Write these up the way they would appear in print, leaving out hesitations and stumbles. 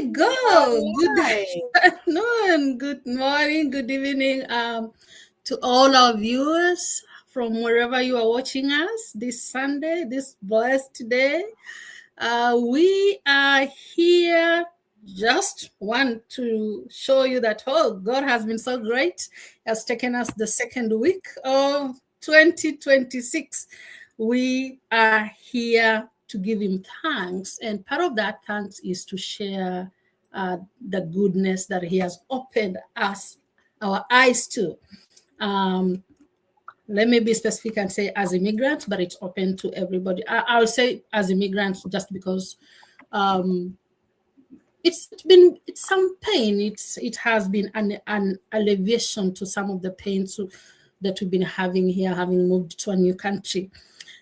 we go. Good Right. afternoon, good morning, good evening to all our viewers from wherever you are watching us this Sunday, this blessed day. We are here just want to show you that, oh, God has been so great. He has taken us the second week of 2026. We are here to give him thanks. And part of that thanks is to share the goodness that he has opened our eyes to. Let me be specific and say as immigrants, but it's open to everybody. I'll say as immigrants just because it's some pain. It has been an alleviation to some of the pains that we've been having here, having moved to a new country.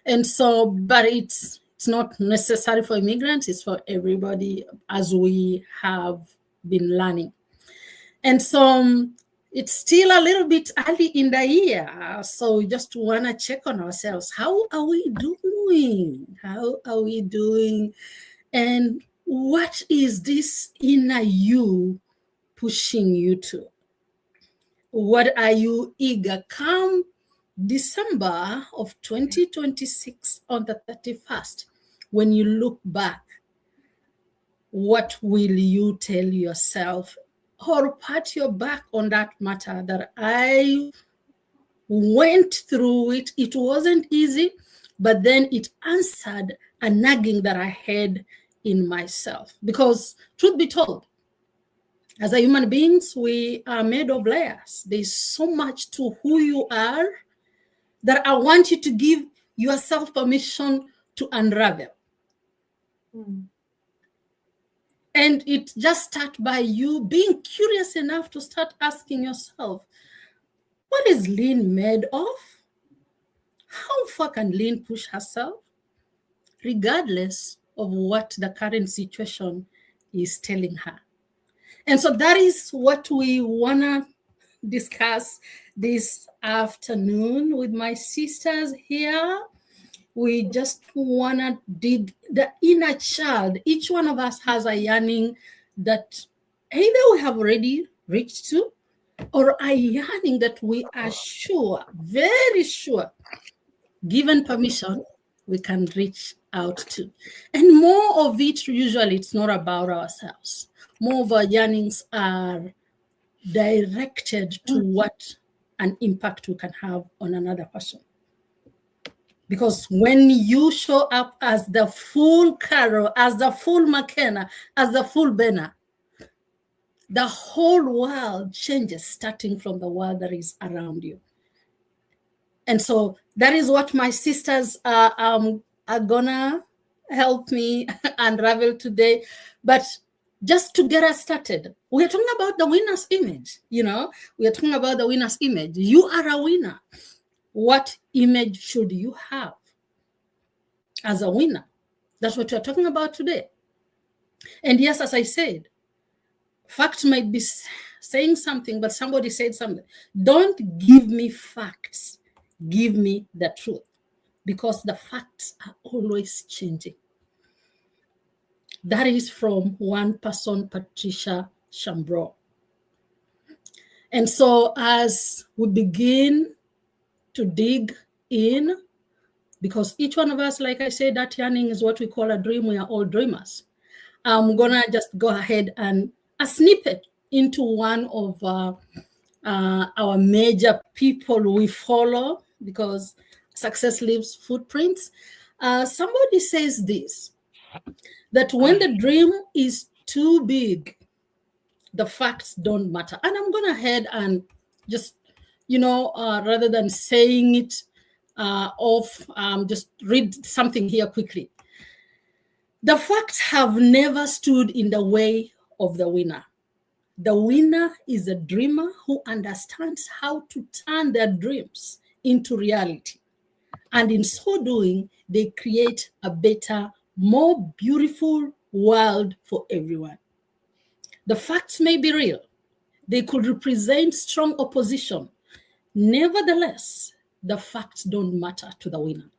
And so, but it's not necessary for immigrants, it's for everybody, as we have been learning. And so it's still a little bit early in the year, so we just want to check on ourselves. How are we doing? How are we doing? And what is this inner you pushing you to? What are you eager? Come December of 2026 on the 31st, when you look back, what will you tell yourself or pat your back on that matter that I went through it? It wasn't easy, but then it answered a nagging that I had in myself. Because truth be told, as a human beings, we are made of layers. There's so much to who you are that I want you to give yourself permission to unravel. And it just starts by you being curious enough to start asking yourself, what is Lynn made of? How far can Lynn push herself? Regardless of what the current situation is telling her. And so that is what we want to discuss this afternoon with my sisters here. We just want to dig the inner child. Each one of us has a yearning that either we have already reached to, or a yearning that we are sure, very sure, given permission, we can reach out to. And more of it, usually it's not about ourselves. More of our yearnings are directed to what an impact we can have on another person. Because when you show up as the full Carol, as the full McKenna, as the full Benna, the whole world changes, starting from the world that is around you. And so that is what my sisters are gonna help me unravel today. But just to get us started, we're talking about the winner's image. We're talking about the winner's image. You are a winner. What image should you have as a winner? That's what we're talking about today. And yes, as I said, facts might be saying something, but somebody said something. Don't give me facts. Give me the truth, because the facts are always changing. That is from one person, Patricia Chambreau. And so as we begin to dig in, because each one of us, like I said, that yearning is what we call a dream. We are all dreamers. I'm gonna just go ahead and a snippet into one of our major people we follow, because success leaves footprints. Somebody says this, that when the dream is too big, the facts don't matter. And I'm going ahead and just, rather than saying it just read something here quickly. The facts have never stood in the way of the winner. The winner is a dreamer who understands how to turn their dreams into reality. And in so doing, they create a better, more beautiful world for everyone. The facts may be real. They could represent strong opposition. Nevertheless, the facts don't matter to the winner.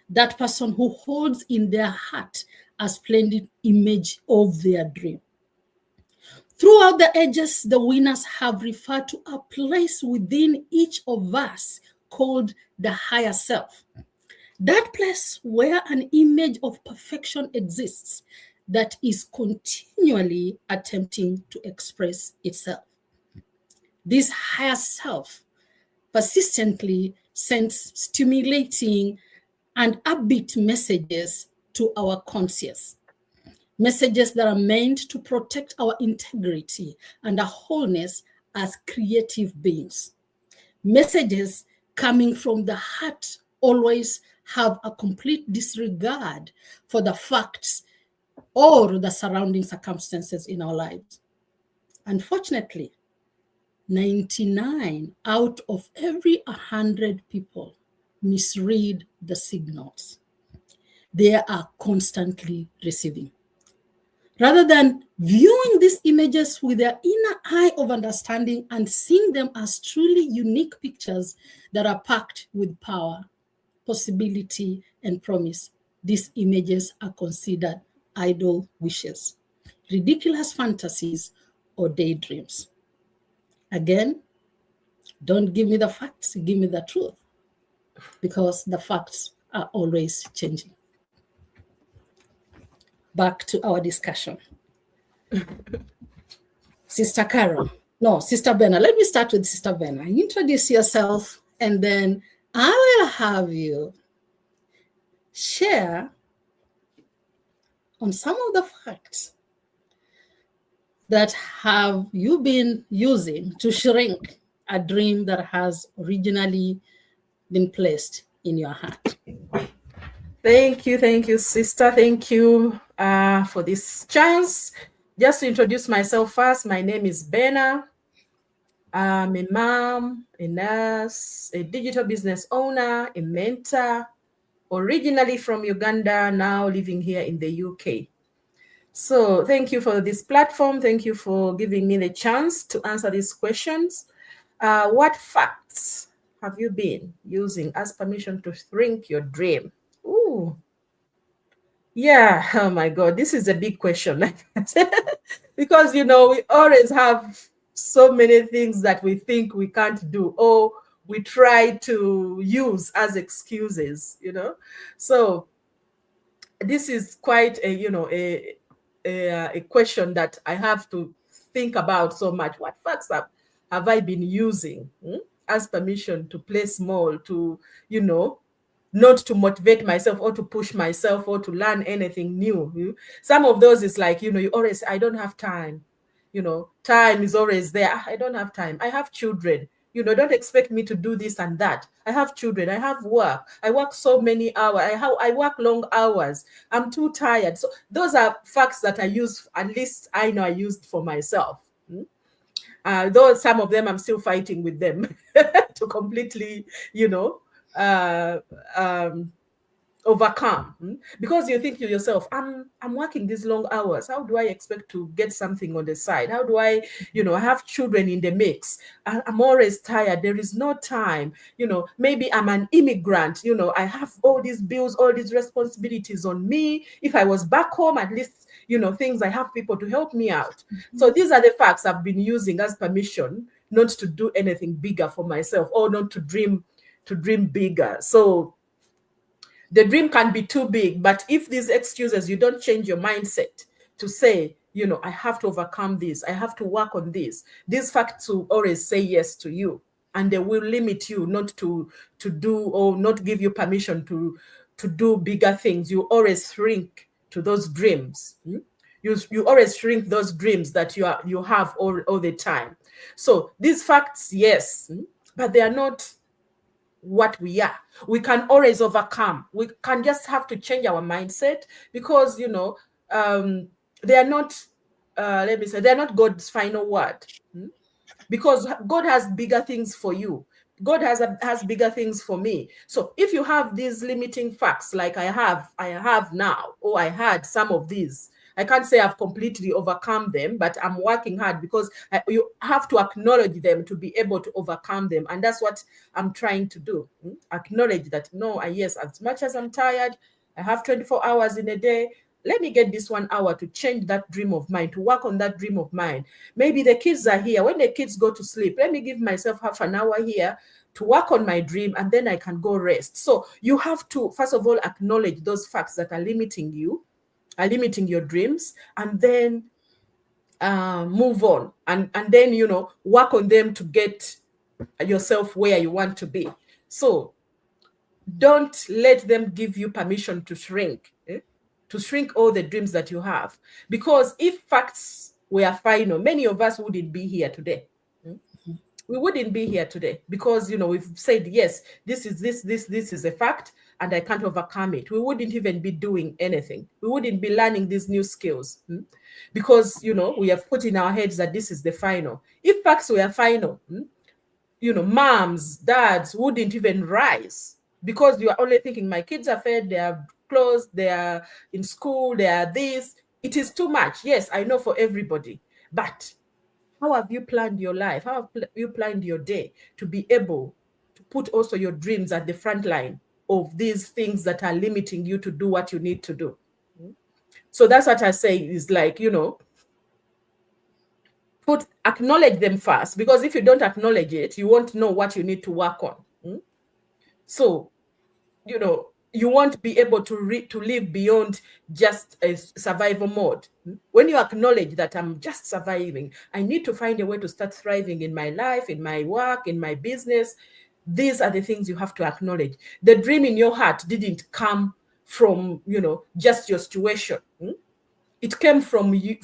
That person who holds in their heart a splendid image of their dream. Throughout the ages, the winners have referred to a place within each of us called the higher self. That place where an image of perfection exists that is continually attempting to express itself. This higher self persistently sends stimulating and upbeat messages to our conscious. Messages that are meant to protect our integrity and our wholeness as creative beings. Messages coming from the heart always have a complete disregard for the facts or the surrounding circumstances in our lives. Unfortunately, 99 out of every 100 people misread the signals they are constantly receiving. Rather than viewing these images with their inner eye of understanding and seeing them as truly unique pictures that are packed with power, possibility, and promise, these images are considered idle wishes, ridiculous fantasies, or daydreams. Again, don't give me the facts, give me the truth, because the facts are always changing. Back to our discussion. Sister Carol. No, Sister Benna. Let me start with Sister Benna. Introduce yourself, and then I will have you share on some of the facts that have you been using to shrink a dream that has originally been placed in your heart. Thank you, sister. Thank you for this chance. Just to introduce myself first, my name is Benna. I'm a mom, a nurse, a digital business owner, a mentor, originally from Uganda, now living here in the UK. So thank you for this platform. Thank you for giving me the chance to answer these questions. What facts have you been using as permission to shrink your dream? Ooh. Yeah, oh my God, this is a big question. Because, we always have so many things that we think we can't do, or we try to use as excuses, So this is quite a question that I have to think about so much. What facts have I been using as permission to play small, to, not to motivate myself or to push myself or to learn anything new? Some of those is like, you always, I don't have time. Time is always there. I don't have time. I have children. Don't expect me to do this and that. I have children. I have work. I work so many hours. I work long hours. I'm too tired. So those are facts that I use. At least I know I used for myself. Though some of them I'm still fighting with them to completely, overcome, because you think to yourself, I'm working these long hours. How do I expect to get something on the side? How do I, I have children in the mix. I'm always tired. There is no time. Maybe I'm an immigrant. I have all these bills, all these responsibilities on me. If I was back home, at least, things, I have people to help me out. So these are the facts I've been using as permission not to do anything bigger for myself, or not to dream bigger. So the dream can be too big, but if these excuses, you don't change your mindset to say, I have to overcome this, I have to work on this, these facts will always say yes to you, and they will limit you not to do, or not give you permission to do bigger things. You always shrink to those dreams. You always shrink those dreams that you have all the time. So these facts, yes, but they are not what we are. We can always overcome. We can just have to change our mindset, because they are not they're not God's final word, because God has bigger things for you. God has bigger things for me. So if you have these limiting facts like I have now, or I had some of these, I can't say I've completely overcome them, but I'm working hard, because you have to acknowledge them to be able to overcome them. And that's what I'm trying to do. Acknowledge that, no, yes, as much as I'm tired, I have 24 hours in a day, let me get this 1 hour to change that dream of mine, to work on that dream of mine. Maybe the kids are here. When the kids go to sleep, let me give myself half an hour here to work on my dream, and then I can go rest. So you have to, first of all, acknowledge those facts that are limiting you, are limiting your dreams, and then move on, and then, you know, work on them to get yourself where you want to be. So don't let them give you permission to shrink, to shrink all the dreams that you have. Because if facts were final, many of us wouldn't be here today. We wouldn't be here today because, you know, we've said, yes, this is a fact and I can't overcome it. We wouldn't even be doing anything. We wouldn't be learning these new skills because, you know, we have put in our heads that this is the final. If facts were final, you know, moms, dads wouldn't even rise because you are only thinking, my kids are fed, they are clothes, they are in school, they are this. It is too much. Yes, I know for everybody, but how have you planned your life? How have you planned your day to be able to put also your dreams at the front line of these things that are limiting you to do what you need to do? So that's what I say is like, you know, acknowledge them first, because if you don't acknowledge it, you won't know what you need to work on. So, you know, you won't be able to live beyond just a survival mode. When you acknowledge that I'm just surviving, I need to find a way to start thriving in my life, in my work, in my business. These are the things you have to acknowledge. The dream in your heart didn't come from, you know, just your situation. It came from you,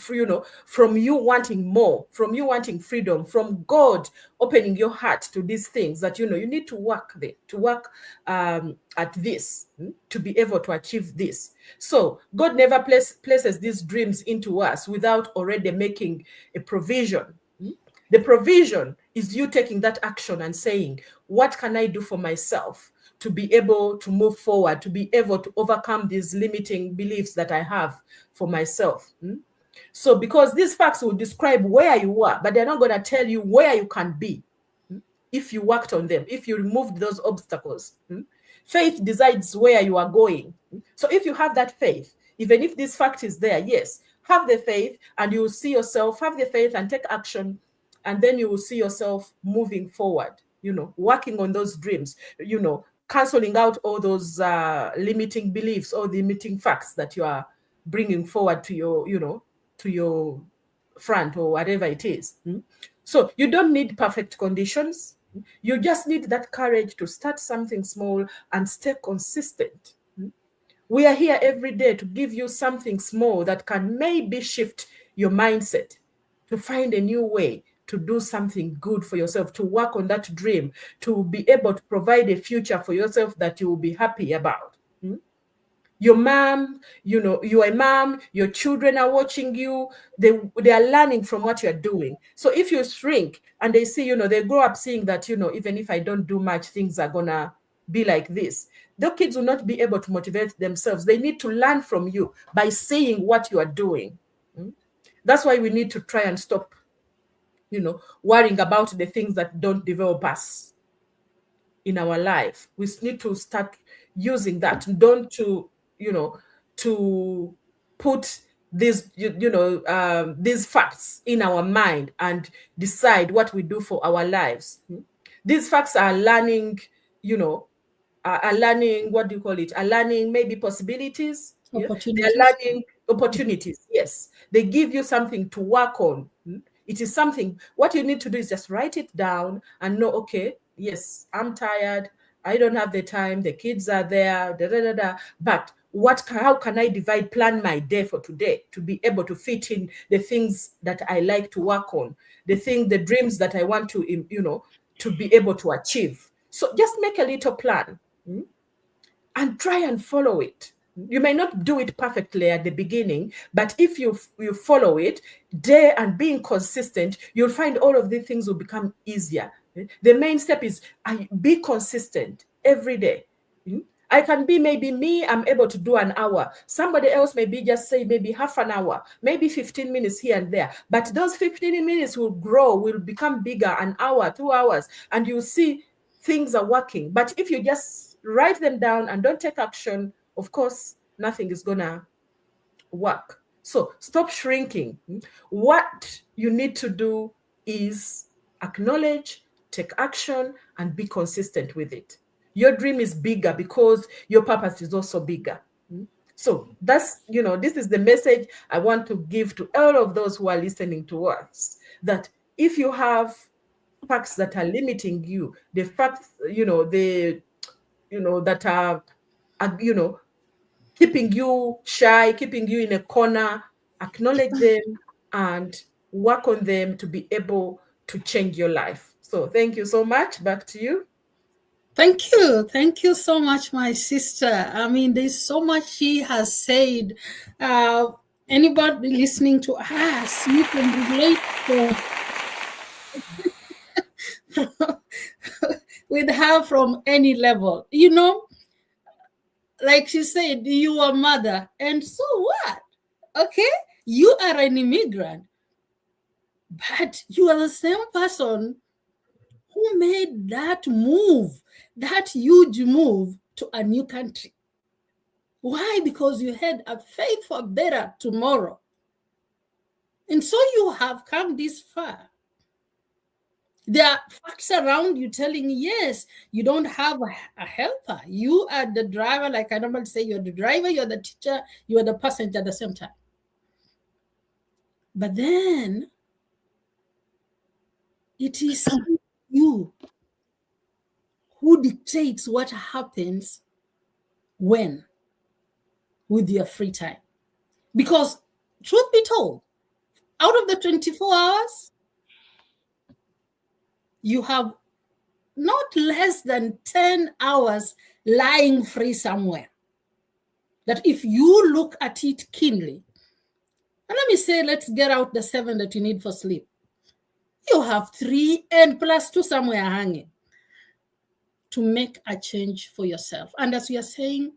from you wanting more, from you wanting freedom, from God opening your heart to these things that, you know, you need to work there, to work at this, to be able to achieve this. So God never places these dreams into us without already making a provision. The provision is you taking that action and saying, what can I do for myself to be able to move forward, to be able to overcome these limiting beliefs that I have for myself? So because these facts will describe where you are, but they're not going to tell you where you can be if you worked on them, if you removed those obstacles. Faith decides where you are going. So if you have that faith, even if this fact is there, yes, have the faith and you will see yourself, have the faith and take action, and then you will see yourself moving forward, you know, working on those dreams, you know, canceling out all those limiting beliefs or limiting facts that you are bringing forward to your, you know, to your front or whatever it is. So you don't need perfect conditions. You just need that courage to start something small and stay consistent. We are here every day to give you something small that can maybe shift your mindset, to find a new way to do something good for yourself, to work on that dream, to be able to provide a future for yourself that you will be happy about. Your mom, you know, you are a mom, your children are watching you, they are learning from what you're doing. So if you shrink and they see, you know, they grow up seeing that, you know, even if I don't do much, things are gonna be like this. The kids will not be able to motivate themselves. They need to learn from you by seeing what you are doing. That's why we need to try and stop, you know, worrying about the things that don't develop us in our life. We need to start using that. Don't to, you know, to put these, these facts in our mind and decide what we do for our lives. These facts are learning, you know, are learning, what do you call it? Are learning maybe possibilities. Opportunities. They're learning opportunities. Yes. They give you something to work on. It is something, what you need to do is just write it down and know, okay, yes, I'm tired. I don't have the time. The kids are there, but how can I plan my day for today to be able to fit in the things that I like to work on, the dreams that I want to, you know, to be able to achieve. So just make a little plan and try and follow it. You may not do it perfectly at the beginning, but if you follow it day and being consistent, you'll find all of these things will become easier. The main step is be consistent every day. I can be maybe me, I'm able to do an hour. Somebody else maybe just say maybe half an hour, maybe 15 minutes here and there. But those 15 minutes will grow, will become bigger, an hour, 2 hours, and you'll see things are working. But if you just write them down and don't take action, of course, nothing is gonna work. So stop shrinking. What you need to do is acknowledge, take action, and be consistent with it. Your dream is bigger because your purpose is also bigger. So that's, this is the message I want to give to all of those who are listening to us, that if you have facts that are limiting you, the facts, that are keeping you shy, keeping you in a corner, acknowledge them and work on them to be able to change your life. So thank you so much. Back to you. Thank you. Thank you so much, my sister. I mean, there's so much she has said. Anybody listening to us, you can relate with her from any level. Like she said, you are mother. And so what? Okay? You are an immigrant. But you are the same person who made that move, that huge move to a new country. Why? Because you had a faith for better tomorrow. And so you have come this far. There are facts around you telling you, yes, you don't have a helper. You are the driver, like I normally say, you're the driver, you're the teacher, you're the passenger at the same time. But then it is you who dictates what happens when with your free time. Because truth be told, out of the 24 hours, you have not less than 10 hours lying free somewhere. That if you look at it keenly, and let me say, let's get out the 7 that you need for sleep. You have 3 and plus 2 somewhere hanging to make a change for yourself. And as we are saying,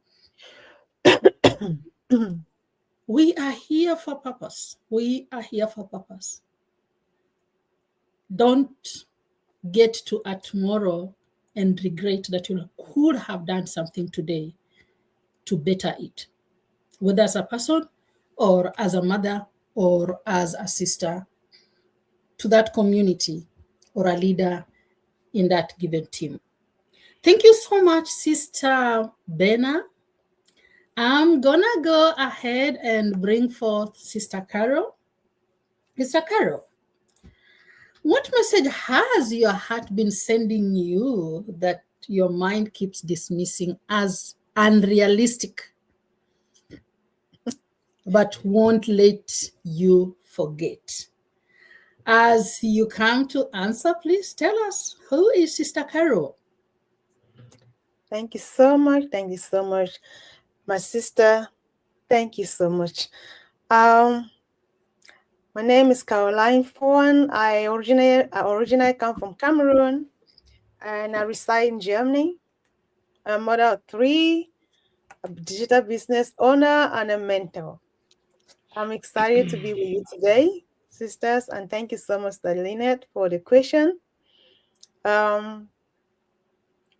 we are here for purpose. We are here for purpose. Don't get to a tomorrow and regret that you could have done something today to better it, whether as a person or as a mother or as a sister to that community or a leader in that given team. Thank you so much, Sister Benna. I'm gonna go ahead and bring forth Sister Carol. Sister Carol, what message has your heart been sending you that your mind keeps dismissing as unrealistic, but won't let you forget? As you come to answer, please tell us, who is Sister Carol? Thank you so much. Thank you so much, my sister. Thank you so much. My name is Caroline Fowan. I originally come from Cameroon, and I reside in Germany. I'm a mother of 3, a digital business owner, and a mentor. I'm excited to be with you today, sisters, and thank you so much, Lynette, for the question.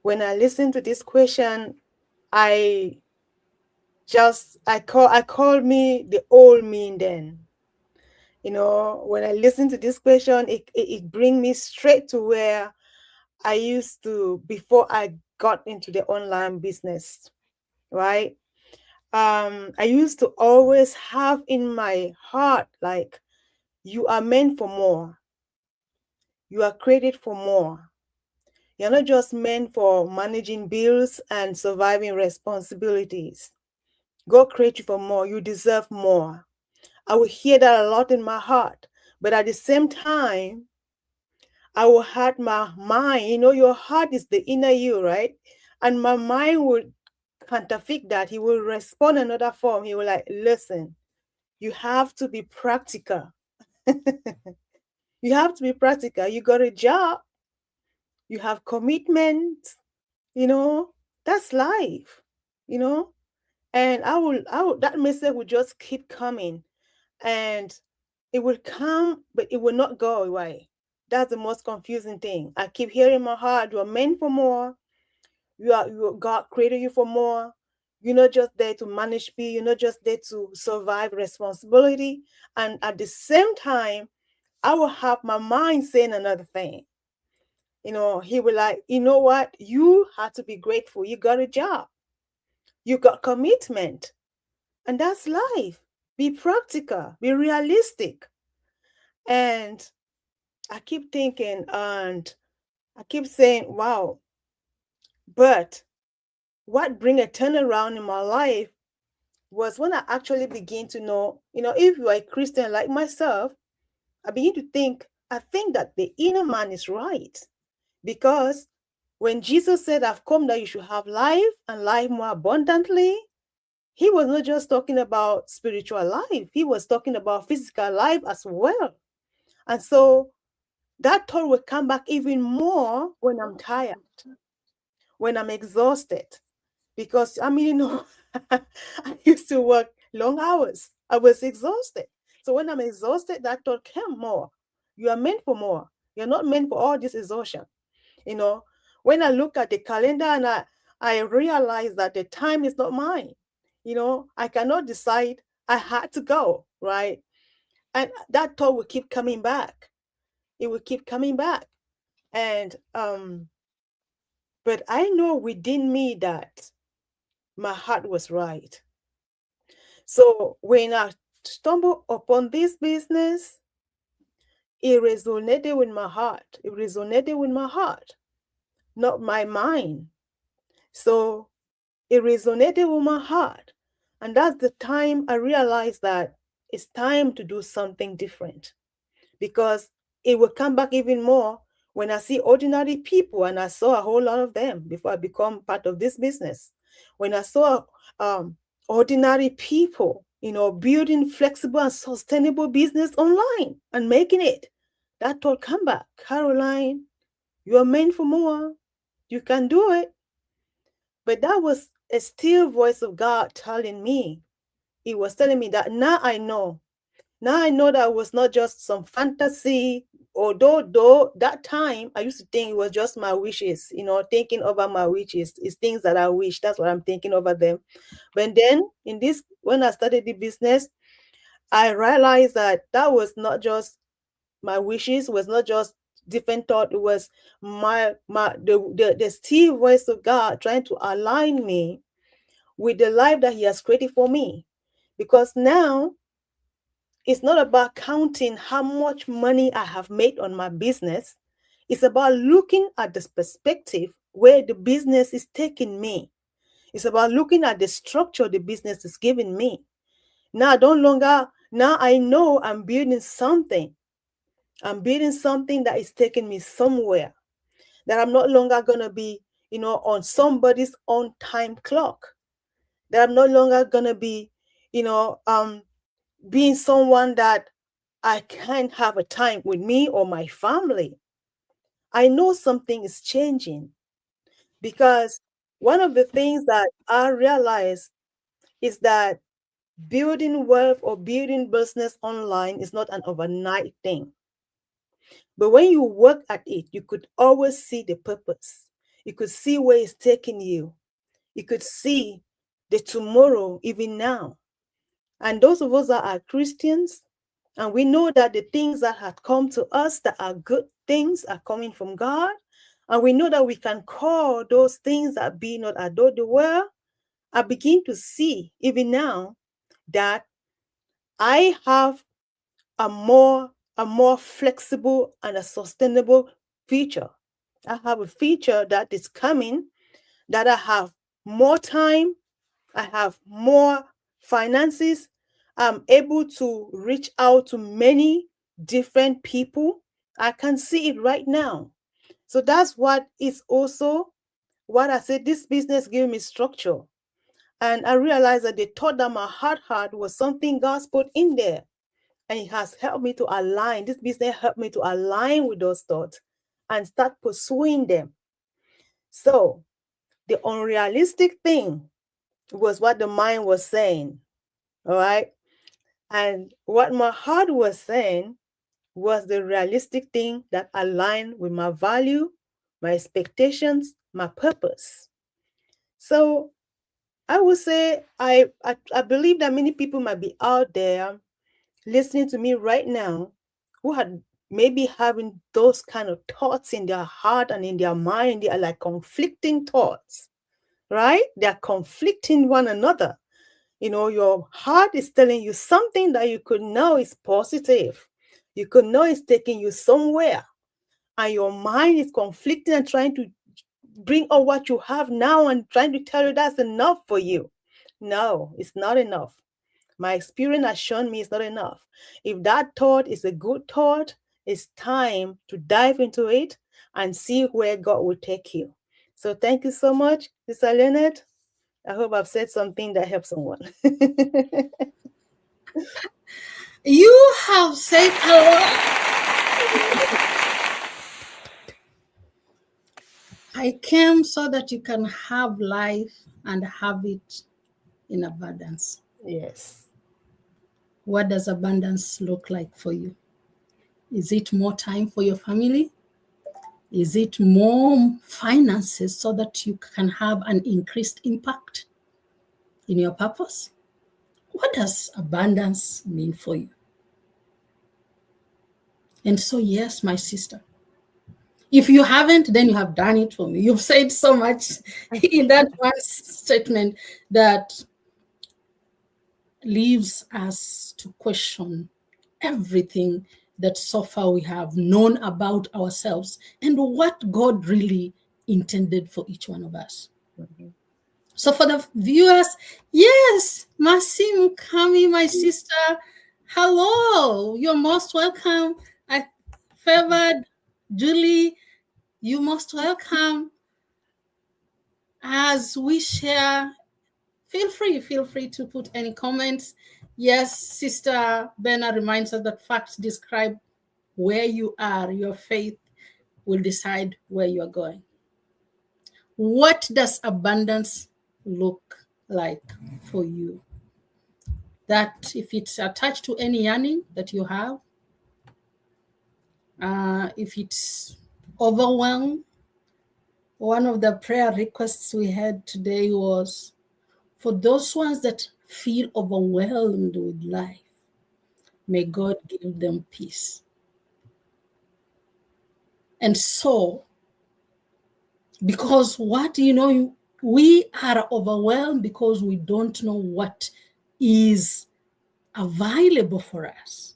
When I listen to this question, I call me the old me then. When I listen to this question, it brings me straight to where I used to before I got into the online business, right? I used to always have in my heart, like, you are meant for more. You are created for more. You're not just meant for managing bills and surviving responsibilities. God created you for more. You deserve more. I will hear that a lot in my heart. But at the same time, I will have my mind. Your heart is the inner you, right? And my mind would counterfeit that. He will respond in another form. He will like, listen, you have to be practical. You have to be practical. You got a job. You have commitment. That's life. And I will that message will just keep coming, and it will come, but it will not go away. That's the most confusing thing. I keep hearing in my heart, you are meant for more. God created you for more. You're not just there to manage people. You're not just there to survive responsibility. And at the same time, I will have my mind saying another thing. He will like, you know what? You have to be grateful. You got a job. You got commitment. And that's life. Be practical. Be realistic. And I keep thinking and I keep saying, wow. But what bring a turnaround in my life was when I actually begin to know, if you are a Christian like myself, I begin to think, I think that the inner man is right. Because when Jesus said, I've come that you should have life and life more abundantly, he was not just talking about spiritual life, he was talking about physical life as well. And so that thought will come back even more when I'm tired, when I'm exhausted. Because I used to work long hours. I was exhausted. So when I'm exhausted, that thought came more. You are meant for more. You're not meant for all this exhaustion. When I look at the calendar and I realize that the time is not mine. I cannot decide. I had to go, right? And that thought will keep coming back. It will keep coming back. And but I know within me that my heart was right. So when I stumbled upon this business, it resonated with my heart. It resonated with my heart, not my mind. So it resonated with my heart. And that's the time I realized that it's time to do something different, because it will come back even more when I see ordinary people, and I saw a whole lot of them before I become part of this business. When I saw ordinary people, building flexible and sustainable business online and making it, that thought come back. Caroline, you are meant for more. You can do it. But that was a still voice of God telling me. It was telling me that now I know. Now I know that it was not just some fantasy, although that time I used to think it was just my wishes, thinking over my wishes. It's things that I wish. That's what I'm thinking over them. But then when I started the business, I realized that was not just my wishes, was not just different thought. It was the still voice of God trying to align me with the life that he has created for me. Because now it's not about counting how much money I have made on my business. It's about looking at this perspective where the business is taking me. It's about looking at the structure the business is giving me. Now I know I'm building something. I'm building something that is taking me somewhere. That I'm not longer going to be, on somebody's own time clock. That I'm no longer going to be, being someone that I can't have a time with me or my family. I know something is changing, because one of the things that I realize is that building wealth or building business online is not an overnight thing. But when you work at it, you could always see the purpose. You could see where it's taking you. You could see the tomorrow even now. And those of us that are Christians, and we know that the things that have come to us that are good things are coming from God. And we know that we can call those things that be not as though they were. I begin to see even now that I have a more flexible and a sustainable future. I have a future that is coming, that I have more time, I have more finances, I'm able to reach out to many different people. I can see it right now. So that's what is also what I said, this business gave me structure. And I realized that the thought that my heart had was something God's put in there. And it has helped me to align. This business helped me to align with those thoughts and start pursuing them. So the unrealistic thing was what the mind was saying. All right. And what my heart was saying was the realistic thing that aligned with my value, my expectations, my purpose. So I would say I believe that many people might be out there listening to me right now who had maybe having those kind of thoughts in their heart and in their mind. They are like conflicting thoughts, right? They are conflicting one another. You know, your heart is telling you something that you could know is positive. You could know it's taking you somewhere. And your mind is conflicting and trying to bring out what you have now and trying to tell you that's enough for you. No, it's not enough. My experience has shown me it's not enough. If that thought is a good thought, it's time to dive into it and see where God will take you. So thank you so much, Sister Leonard. I hope I've said something that helps someone. You have said a lot. I came so that you can have life and have it in abundance. Yes. What does abundance look like for you? Is it more time for your family? Is it more finances so that you can have an increased impact in your purpose? What does abundance mean for you? And so, yes, my sister, if you haven't, then you have done it for me. You've said so much in that one statement that leaves us to question everything that so far we have known about ourselves and what God really intended for each one of us. Mhm. So for the viewers, yes, Masim Kami, my sister, hello, you're most welcome. I favored Julie, you most welcome. As we share, feel free to put any comments. Yes, Sister Benna reminds us that facts describe where you are. Your faith will decide where you are going. What does abundance look like for you? That if it's attached to any yearning that you have, if it's overwhelmed, one of the prayer requests we had today was for those ones that feel overwhelmed with life, may God give them peace. And so, because we are overwhelmed because we don't know what is available for us.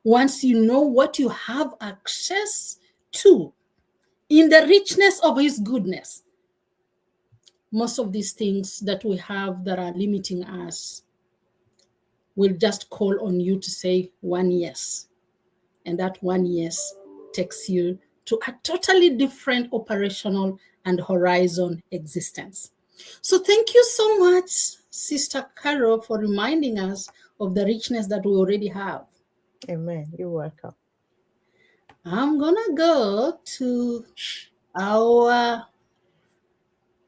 Once you know what you have access to in the richness of His goodness, most of these things that we have that are limiting us will just call on you to say one yes. And that one yes takes you to a totally different operational and horizon existence. So thank you so much, Sister Carol, for reminding us of the richness that we already have. Amen. You're welcome. I'm gonna go to our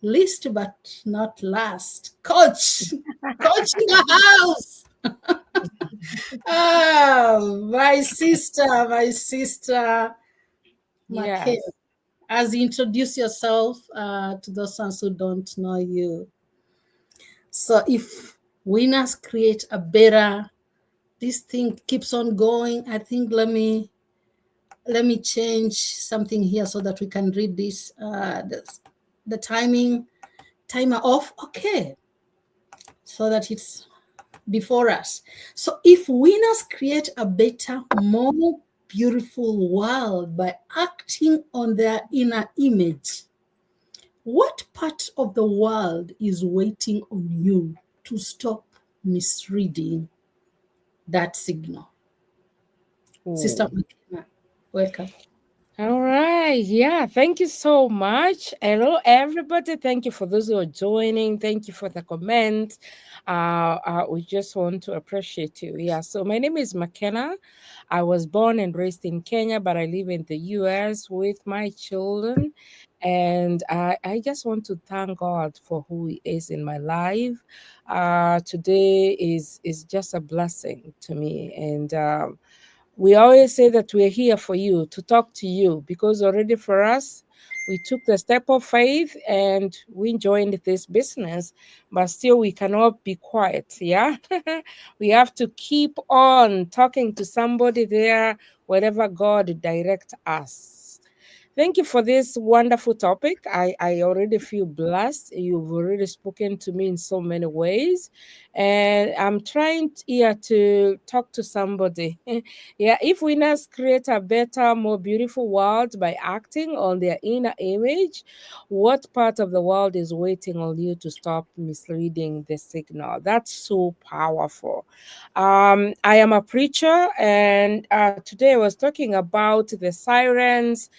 least but not last, Coach in the house. Oh, my sister, Yes. Makena. As you introduce yourself to those ones who don't know you. So if winners create a better, this thing keeps on going. I think let me change something here so that we can read this. The timer off. Okay, so that it's before us. So if winners create a better, more beautiful world by acting on their inner image, what part of the world is waiting on you to stop misreading that signal? Sister Makena, welcome. All right. Yeah. Thank you so much. Hello, everybody. Thank you for those who are joining. Thank you for the comment. We just want to appreciate you. Yeah. So my name is Makena. I was born and raised in Kenya, but I live in the US with my children. And I just want to thank God for who He is in my life. Today is just a blessing to me. And we always say that we're here for you, to talk to you, because already for us, we took the step of faith and we joined this business, but still we cannot be quiet. Yeah. We have to keep on talking to somebody there wherever God direct us. Thank you for this wonderful topic. I already feel blessed. You've already spoken to me in so many ways. And I'm trying here to talk to somebody. Yeah, if winners create a better, more beautiful world by acting on their inner image, what part of the world is waiting on you to stop misleading the signal? That's so powerful. I am a preacher, and today I was talking about the sirens.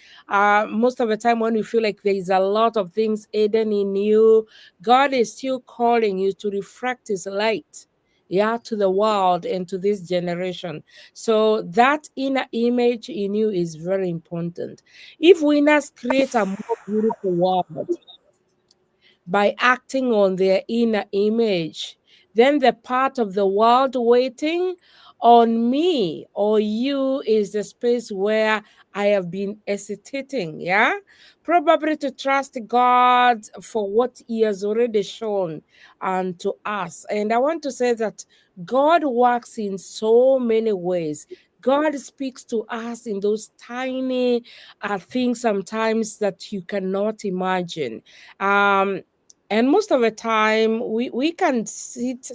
Most of the time, when you feel like there is a lot of things hidden in you, God is still calling you to reflect His light, yeah, to the world and to this generation. So that inner image in you is very important. If winners create a more beautiful world by acting on their inner image, then the part of the world waiting on me or you is the space where I have been hesitating, yeah? Probably to trust God for what He has already shown unto us. And I want to say that God works in so many ways. God speaks to us in those tiny things sometimes that you cannot imagine. And most of the time, we can sit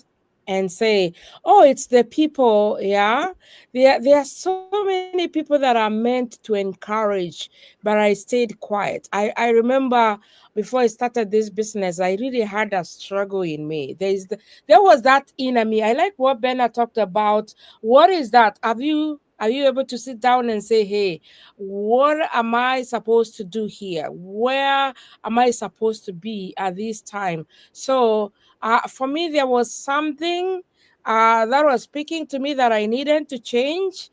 and say, oh, it's the people, yeah? There are so many people that are meant to encourage, but I stayed quiet. I remember before I started this business, I really had a struggle in me. There was that inner me. I like what Bernard talked about. What is that? Are you able to sit down and say, hey, what am I supposed to do here? Where am I supposed to be at this time? So for me, there was something that was speaking to me that I needed to change.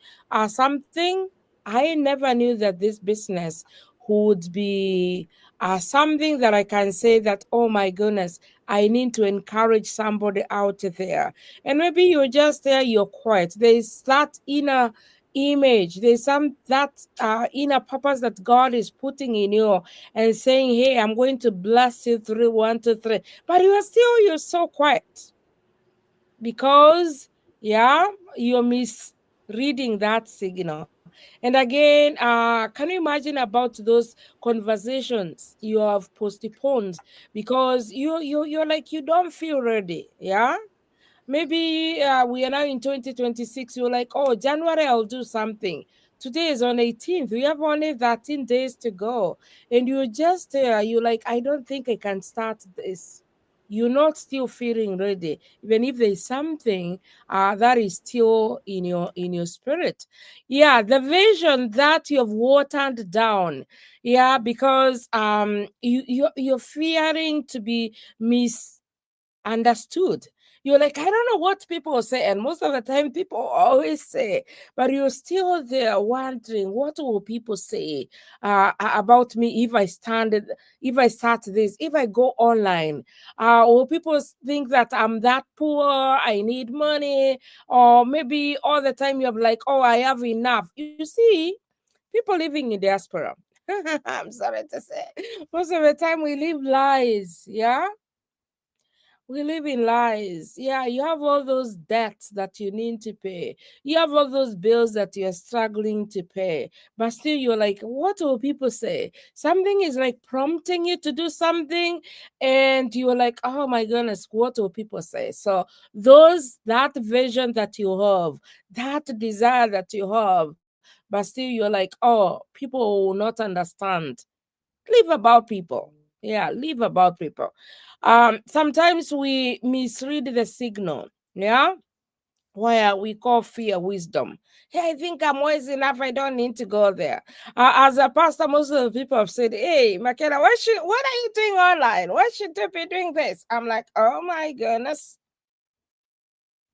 Something I never knew that this business would be something that I can say that, oh my goodness, I need to encourage somebody out there. And maybe you're just there, you're quiet. There's that inner image, there's that inner purpose that God is putting in you and saying, hey, I'm going to bless you through 1, 2, 3, but you're so quiet because you're misreading that signal. And again, can you imagine about those conversations you have postponed because you're like you don't feel ready? Maybe we are now in 2026. You're like, oh, January, I'll do something. Today is on 18th. We have only 13 days to go. And you're just you're like, I don't think I can start this. You're not still feeling ready, even if there's something that is still in your spirit. Yeah, the vision that you've watered down. Yeah, because you're fearing to be misunderstood. You're like, I don't know what people will say. And most of the time, people always say, but you're still there wondering, what will people say about me if I start this, if I go online? Will people think that I'm that poor, I need money? Or maybe all the time you're like, oh, I have enough. You see, people living in diaspora, I'm sorry to say, most of the time we live lies, yeah? We live in lies. Yeah, you have all those debts that you need to pay. You have all those bills that you're struggling to pay. But still, you're like, what will people say? Something is like prompting you to do something, and you're like, oh my goodness, what will people say? So, that vision that you have, that desire that you have, but still, you're like, oh, people will not understand. Live about people. Yeah, live about people. Sometimes we misread the signal. Yeah, where we call fear wisdom. Hey, I think I'm wise enough. I don't need to go there. As a pastor, most of the people have said, "Hey, McKenna, what are you doing online? Why should you be doing this?" I'm like, "Oh my goodness,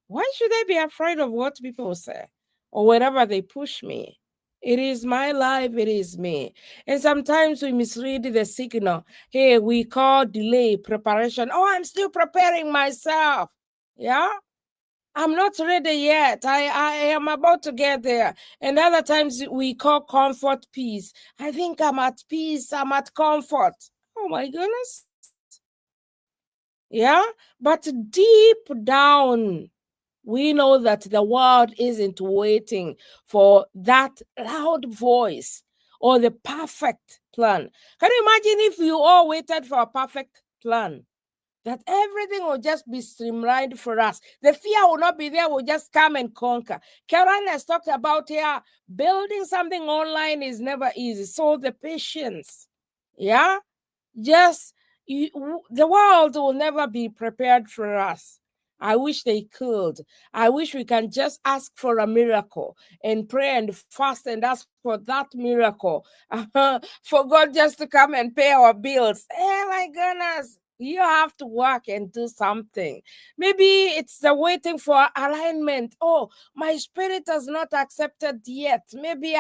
why should I be afraid of what people say or wherever they push me? It is my life, it is me." And sometimes we misread the signal. Hey, we call delay preparation. Oh, I'm still preparing myself. Yeah. I'm not ready yet. I am about to get there. And other times we call comfort peace. I think I'm at peace. I'm at comfort. Oh my goodness. Yeah. But deep down, we know that the world isn't waiting for that loud voice or the perfect plan. Can you imagine if you all waited for a perfect plan? That everything will just be streamlined for us. The fear will not be there. We'll just come and conquer. Karen has talked about here, building something online is never easy. So the patience, yeah, just the world will never be prepared for us. I wish they could. I wish we can just ask for a miracle and pray and fast and ask for that miracle. For God just to come and pay our bills. Oh my goodness. You have to work and do something. Maybe it's the waiting for alignment. Oh, my spirit has not accepted yet. Maybe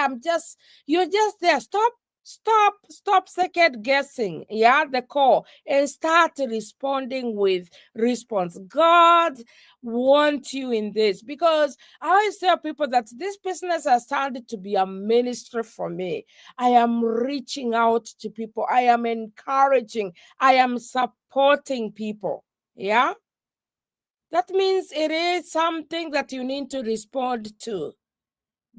you're just there. Stop second guessing, the call, and start responding with response. God wants you in this, because I always tell people that this business has started to be a ministry for me. I am reaching out to people. I am encouraging. I am supporting people. Yeah. That means it is something that you need to respond to.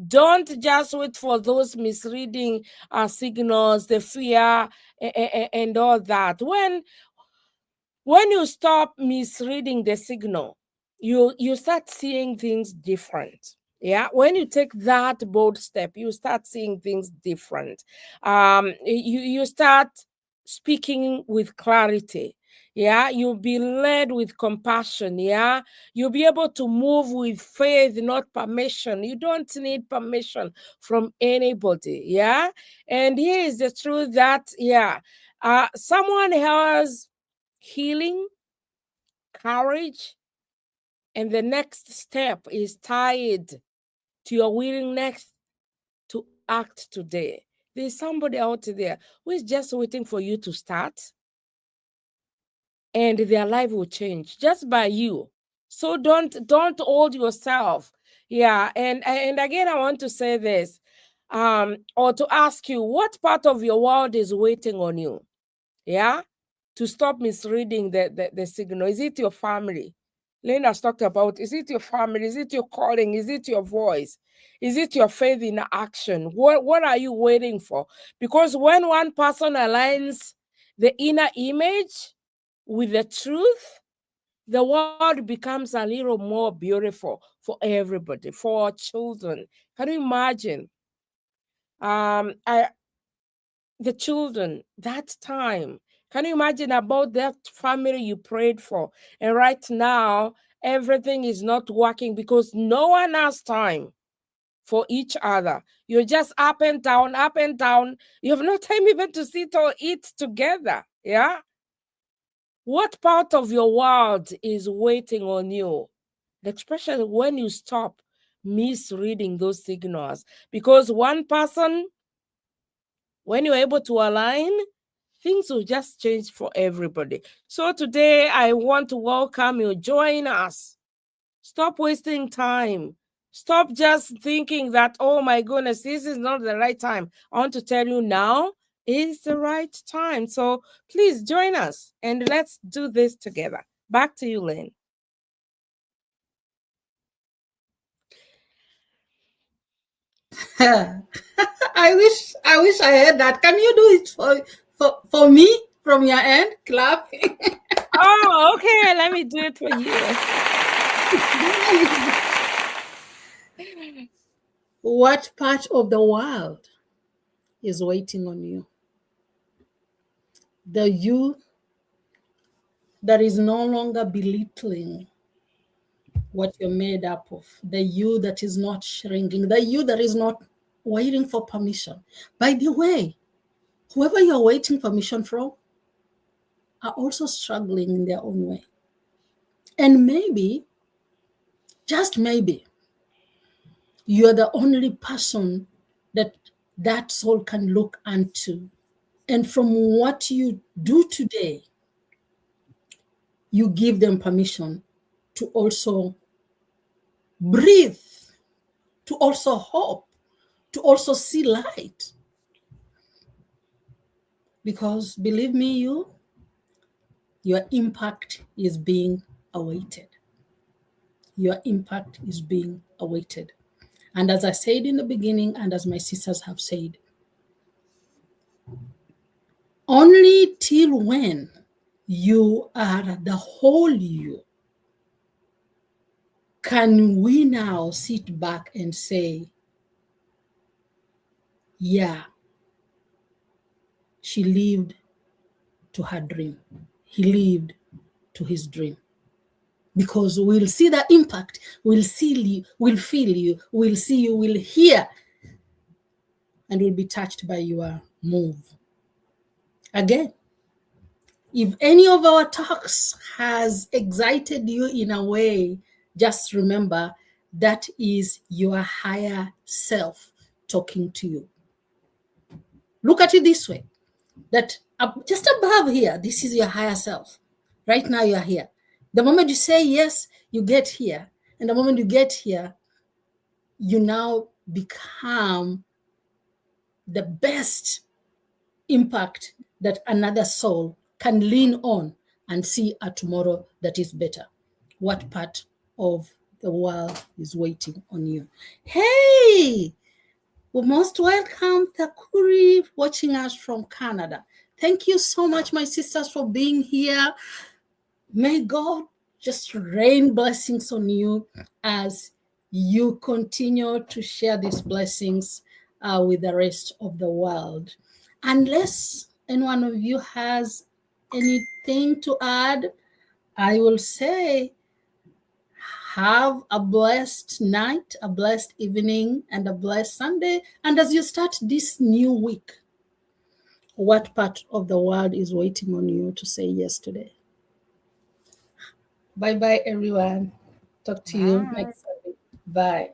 Don't just wait for those misleading signals, the fear, and all that. When you stop misreading the signal, you start seeing things different. Yeah, when you take that bold step, you start seeing things different. You start speaking with clarity. Yeah, you'll be led with compassion. Yeah, you'll be able to move with faith, not permission. You don't need permission from anybody. Yeah, and here is the truth that someone has healing, courage, and the next step is tied to your willingness to act today. There's somebody out there who is just waiting for you to start, and their life will change just by you. So don't hold yourself. Yeah, and again, I want to say this, or to ask you, what part of your world is waiting on you? Yeah, to stop misreading the signal. Is it your family? Lena's talked about, is it your family? Is it your calling? Is it your voice? Is it your faith in action? What are you waiting for? Because when one person aligns the inner image with the truth, the world becomes a little more beautiful for everybody, for our children. Can you imagine? The children, that time. Can you imagine about that family you prayed for? And right now, everything is not working because no one has time for each other. You're just up and down, up and down. You have no time even to sit or eat together. Yeah? What part of your world is waiting on you? The expression, when you stop misreading those signals. Because one person, when you're able to align, things will just change for everybody. So today, I want to welcome you. Join us. Stop wasting time. Stop just thinking that, oh my goodness, this is not the right time. I want to tell you now is the right time. So please join us and let's do this together. Back to you, Lynn. I wish I had that. Can you do it for me from your end? Clapping. Oh, okay. Let me do it for you. What part of the world is waiting on you? The you that is no longer belittling what you're made up of, the you that is not shrinking, the you that is not waiting for permission. By the way, whoever you're waiting permission from are also struggling in their own way. And maybe, just maybe, you're the only person that soul can look unto. And from what you do today, you give them permission to also breathe, to also hope, to also see light. Because believe me, your impact is being awaited. Your impact is being awaited. And as I said in the beginning, and as my sisters have said, only till when you are the whole you can we now sit back and say, yeah, she lived to her dream. He lived to his dream. Because we'll see the impact, we'll see you, we'll feel you, we'll see you, we'll hear, and we'll be touched by your move. Again, if any of our talks has excited you in a way, just remember that is your higher self talking to you. Look at it this way, that just above here, this is your higher self. Right now you are here. The moment you say yes, you get here. And the moment you get here, you now become the best impact that another soul can lean on and see a tomorrow that is better. What part of the world is waiting on you? Hey, well, most welcome, Thakuri, watching us from Canada. Thank you so much, my sisters, for being here. May God just rain blessings on you as you continue to share these blessings with the rest of the world. Unless any one of you has anything to add, I will say have a blessed night, a blessed evening, and a blessed Sunday. And as you start this new week, what part of the world is waiting on you to say yes today? Bye-bye, everyone. Talk to you next Sunday. Bye.